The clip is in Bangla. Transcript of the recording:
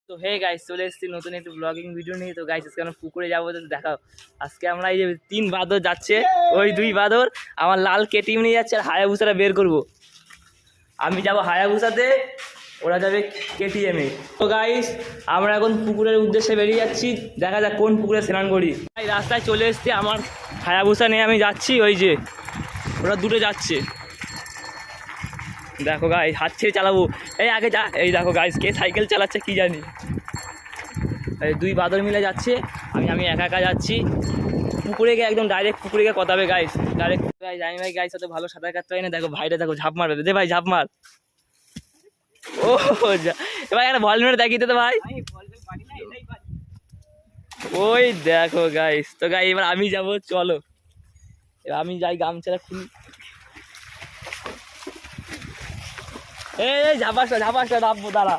তো হে গাইস, চলে এসেছি নতুন একটু ব্লগিং ভিডিও নিয়ে। তো গাইস আজকে আমরা পুকুরে যাবো, তো দেখাও। আজকে আমরা এই যে 3 বাদর যাচ্ছে, ওই 2 বাদর আমার লাল কেটিএম নিয়ে যাচ্ছে, আর হায়াবুসাটা বের করবো। আমি যাব হায়াবুসাতে, ওরা যাবে কেটিএমে। তো গাইস আমরা এখন পুকুরের উদ্দেশ্যে বেরিয়ে যাচ্ছি, দেখা যাক কোন পুকুরে স্নান করি। এই রাস্তায় চলে এসেছি, আমার হায়াবুসা নিয়ে আমি যাচ্ছি। ওই যে ওরা দুটো যাচ্ছে, দেখো গাইস হাত ছেড়ে চালাবো। এই আগে যা, এই দেখো গাইস কে সাইকেল চালাচ্ছে কি জানি। এই 2 বাদর মিলে যাচ্ছে, আমি একা একা যাচ্ছি। পুকুরে গিয়ে একদম ডাইরেক্ট পুকুরে গিয়ে কথা হবে গাইস, ডাইরেক্ট। গাইস জানি ভাই গাইস সাথে ভালো সাঁতার কাটতে হয় না। দেখো ভাইটা, দেখো ঝাঁপ মারবে, দে ভাই ঝাঁপ মার। ও এবার একটা বল মেরে দেখিয়ে দে ভাই। ওই দেখো গাইস, তো গাই এবার আমি যাব, চলো এবার আমি যাই, গামছাটা খুলি। এই ঝাপাসটা নামবো, দাঁড়া।